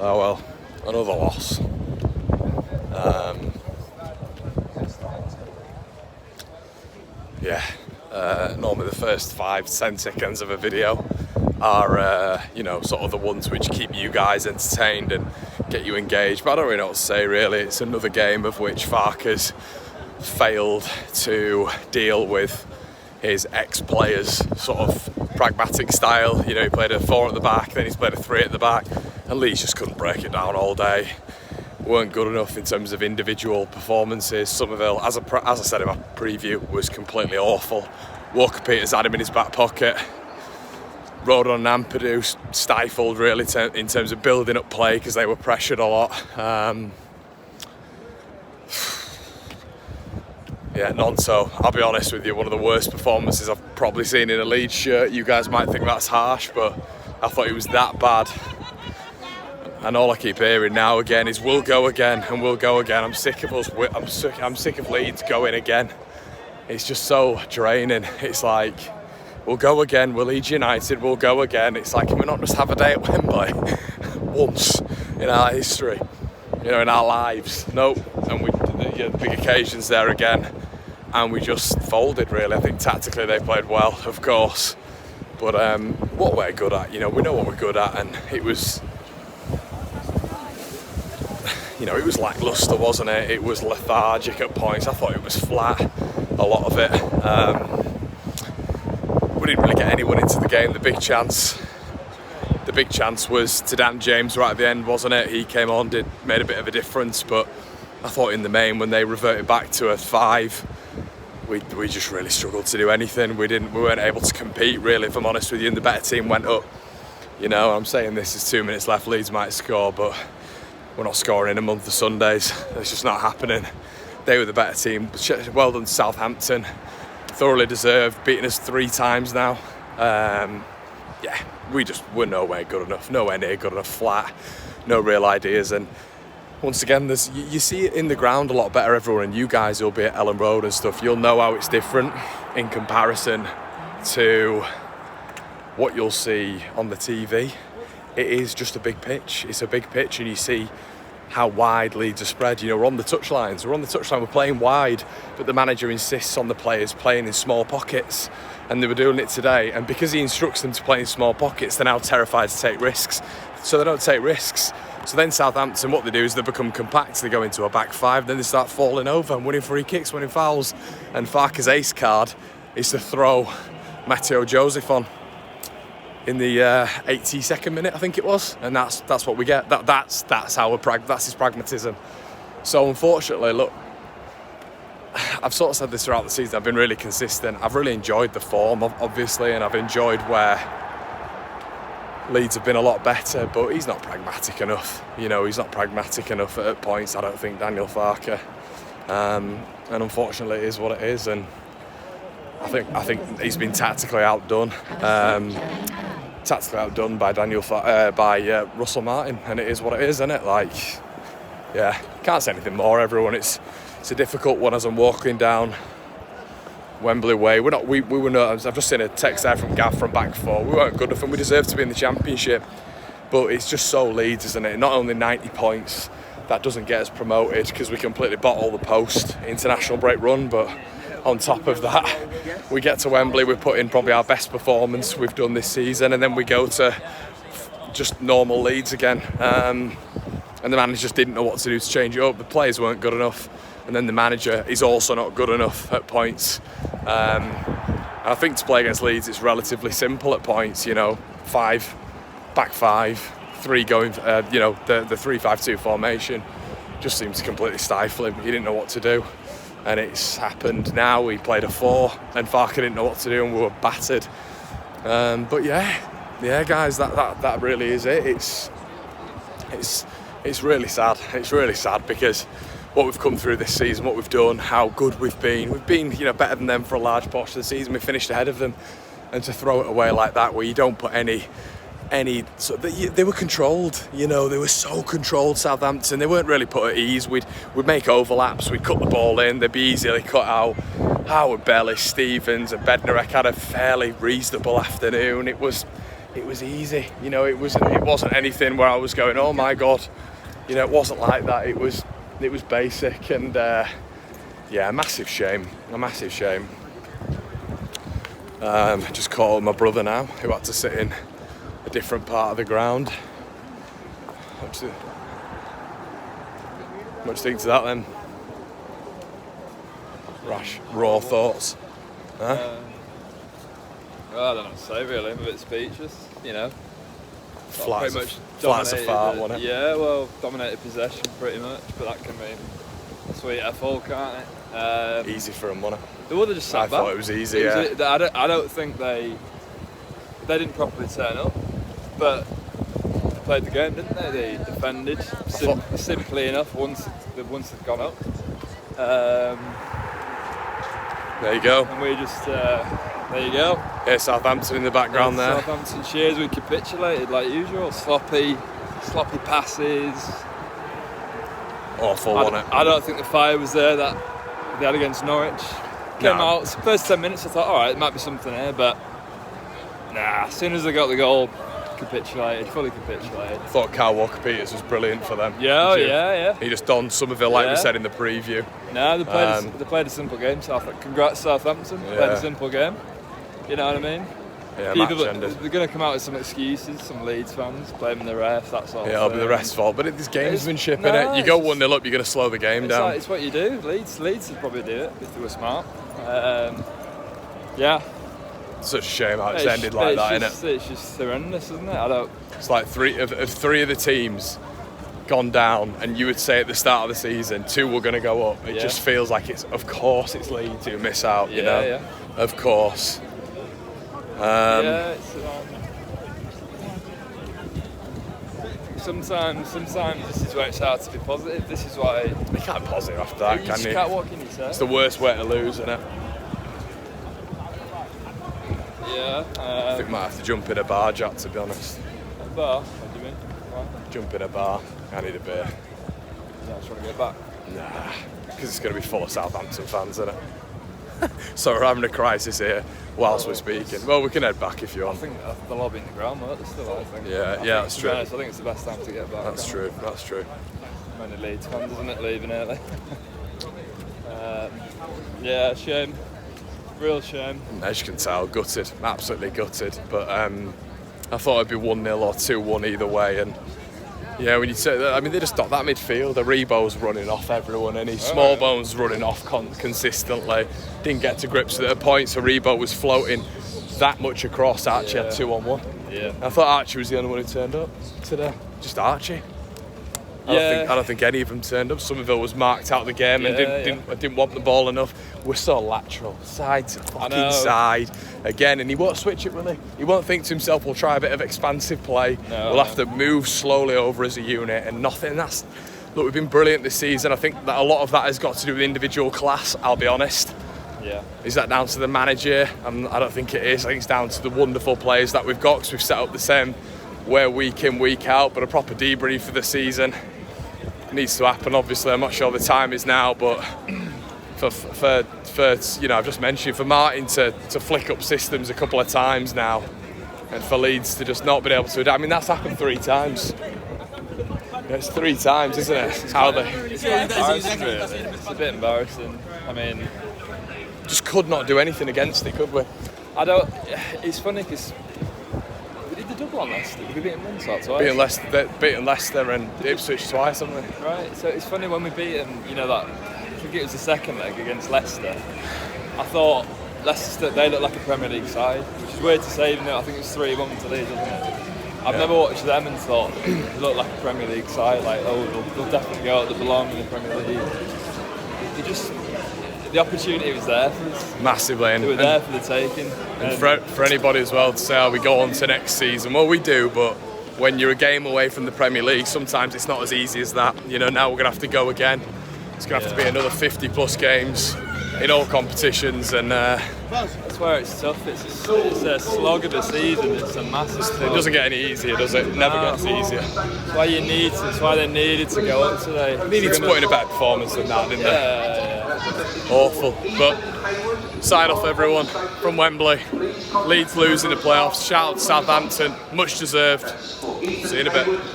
Oh well, another loss. Normally the first 5-10 seconds of a video are, sort of the ones which keep you guys entertained and get you engaged. But I don't really know what to say, really. It's another game of which Farke's failed to deal with his ex-players' sort of pragmatic style. You know, he played a 4 at the back, then he's played a 3 at the back, and Leeds just couldn't break it down all day. Weren't good enough in terms of individual performances. Somerville, as I said in my preview, was completely awful. Walker-Peters had him in his back pocket. Rodon and Ampadu stifled really in terms of building up play because they were pressured a lot. Nonso, I'll be honest with you, one of the worst performances I've probably seen in a Leeds shirt. You guys might think that's harsh, but I thought it was that bad. And all I keep hearing now again is we'll go again and we'll go again. I'm sick of us. I'm sick of Leeds going again. It's just so draining. It's like, we'll go again. We're Leeds United. We'll go again. It's like, can we not just have a day at Wembley once in our history, in our lives? No. And we had big occasions there again, and we just folded. Really, I think tactically they played well, of course, but what we're good at, we know what we're good at, and it was. It was lacklustre, wasn't it? It was lethargic at points. I thought it was flat, a lot of it. We didn't really get anyone into the game. The big chance was to Dan James right at the end, wasn't it? He came on, made a bit of a difference, but I thought in the main, when they reverted back to a 5, we just really struggled to do anything. We weren't able to compete, really, if I'm honest with you, and the better team went up. I'm saying this is 2 minutes left, Leeds might score, but we're not scoring in a month of Sundays. It's just not happening. They were the better team. Well done, Southampton. Thoroughly deserved, beating us 3 times now. We're nowhere good enough, nowhere near good enough, flat, no real ideas. And once again, you see it in the ground a lot better, everyone, and you guys will be at Ellen Road and stuff. You'll know how it's different in comparison to what you'll see on the TV. It is just a big pitch. It's a big pitch, and you see how wide Leeds are spread. We're on the touchlines. We're playing wide, but the manager insists on the players playing in small pockets, and they were doing it today. And because he instructs them to play in small pockets, they're now terrified to take risks. So they don't take risks. So then Southampton, what they do is they become compact. They go into a back 5, then they start falling over and winning free kicks, winning fouls. And Farke's ace card is to throw Matteo Joseph on in the 82nd minute, I think it was, and that's what we get. That's his pragmatism. So unfortunately, look, I've sort of said this throughout the season. I've been really consistent. I've really enjoyed the form, obviously, and I've enjoyed where Leeds have been a lot better. But he's not pragmatic enough. He's not pragmatic enough at points. I don't think, Daniel Farke, and unfortunately, it is what it is. And I think he's been tactically outdone. By Russell Martin, and it is what it is, isn't it? Can't say anything more, everyone. It's a difficult one as I'm walking down Wembley Way. I've just seen a text there from Gav from back 4. We weren't good enough, and we deserve to be in the Championship, but it's just so Leeds, isn't it? Not only 90 points, that doesn't get us promoted because we completely bottle the post international break run, but on top of that, we get to Wembley, we put in probably our best performance we've done this season, and then we go to just normal Leeds again. And the manager just didn't know what to do to change it up. The players weren't good enough, and then the manager is also not good enough at points. I think to play against Leeds, it's relatively simple at points. 5, back 5, 3 going. The 3-5-2 formation just seemed to completely stifle him. He didn't know what to do. And it's happened now. We played a 4, and Farke didn't know what to do, and we were battered. But guys, that really is it. It's really sad. It's really sad because what we've come through this season, what we've done, how good we've been better than them for a large portion of the season. We finished ahead of them, and to throw it away like that, where you don't put any. They were controlled, they were so controlled, Southampton. They weren't really put at ease. We'd make overlaps, we'd cut the ball in, they'd be easily cut out. Howard Bellis, Stevens and Bednarek had a fairly reasonable afternoon. It was it was easy. You know, it wasn't anything where I was going, oh my God. You know, it wasn't like that. It was basic, and yeah, a massive shame. Just caught up with my brother now, who had to sit in a different part of the ground. What do you think to that then? Raw thoughts? Huh? Well, I don't know what to say really. I'm a bit speechless, you know. Flat as a fart, wasn't it? Yeah, well, dominated possession pretty much, but that can mean sweet F all, can't it? Easy for them, wasn't it? They would have just sat back. I thought it was easy, yeah. I don't think they didn't properly turn up, but they played the game, didn't they? They defended simply enough once they'd gone up. There you go. And we just, there you go. Yeah, Southampton in the background there. Southampton cheers, we capitulated like usual. Sloppy passes. Awful, wasn't it? I don't think the fire was there that they had against Norwich. Came out, first 10 minutes I thought, alright, it might be something here, but nah, as soon as they got the goal, fully capitulated. I thought Kyle Walker-Peters was brilliant for them. Yeah. He just donned Somerville, like we said in the preview. No, they played a simple game. Congrats Southampton, played a simple game. You know what I mean? Yeah, they're going to come out with some excuses, some Leeds fans, blaming the refs, that sort of thing. It'll be the refs' fault, but it's gamesmanship, innit? You go 1-0 up, you're going to slow the game down. It's what you do. Leeds would probably do it if they were smart. Yeah. Such a shame how it's ended like that, innit? It's just horrendous, isn't it? It's like three of the teams gone down, and you would say at the start of the season 2 were going to go up. It just feels like of course it's Leeds who miss out, you know? Yeah. Of course. Sometimes this is where it's hard to be positive. This is why you can't be positive after that, can you? You can't walk in your turn. It's the worst way to lose, isn't it? Yeah. I think I might have to jump in a bar, Jack, to be honest. A bar? What do you mean? Why? Jump in a bar. I need a beer. You're not trying to get back? Nah, because it's going to be full of Southampton fans, isn't it? So we're having a crisis here whilst we're speaking. Well, we can head back if you want. I think they'll all be in the ground, won't they, still, I think. Yeah, that's true. Honest, I think it's the best time to get back. That's true. Many Leeds fans, isn't it, leaving early? Yeah, shame. Real shame. As you can tell, gutted. Absolutely gutted. But I thought it'd be 1-0 or 2-1 either way. And yeah, when you say that, I mean, they just stopped that midfield. Rebo's running off everyone, and Smallbone's running off consistently. Didn't get to grips at a point, so Rebo was floating that much across. Archie had 2-on-1. Yeah. I thought Archie was the only one who turned up today. Just Archie. I don't think any of them turned up. Somerville was marked out of the game and didn't want the ball enough. We're so lateral, side to fucking side again, and he won't switch it really. He won't think to himself, we'll try a bit of expansive play. We'll have to move slowly over as a unit and nothing. Look, we've been brilliant this season. I think that a lot of that has got to do with individual class, I'll be honest. Yeah. Is that down to the manager? I don't think it is. I think it's down to the wonderful players that we've got, because we've set up the same way week in, week out, but a proper debrief for the season needs to happen. Obviously, I'm not sure the time is now, but for you know, I've just mentioned, for Martin to flick up systems a couple of times now, and for Leeds to just not be able to adapt. I mean, that's happened 3 times. It's 3 times, isn't it? It's embarrassing, really. It's a bit embarrassing. I mean, just could not do anything against it, could we? It's funny because we did the double on Leicester. We beat them once or twice. Beaten Leicester and Ipswich twice, haven't we? Right. So it's funny when we beat them. You know that. I think it was the second leg against Leicester. I thought Leicester, they look like a Premier League side, which is weird to say, even though I think it was 3-1 to Leeds, wasn't it? I've never watched them and thought they look like a Premier League side, like, they'll definitely go out, they belong in the Premier League. The opportunity was there for us. Massively. They were there for the taking. And for anybody as well to say, we go on to next season. Well, we do, but when you're a game away from the Premier League, sometimes it's not as easy as that. You know, now we're going to have to go again. It's going to have to be another 50 plus games in all competitions, and that's where it's tough. It's a slog of a season. It's a massive slog. It doesn't get any easier, does it? It never gets easier. That's why that's why they needed to go up today. They needed to put in a better performance than that, didn't they? Yeah. Awful. But Sign off, everyone, from Wembley. Leeds losing the playoffs. Shout out to Southampton, much deserved. See you in a bit.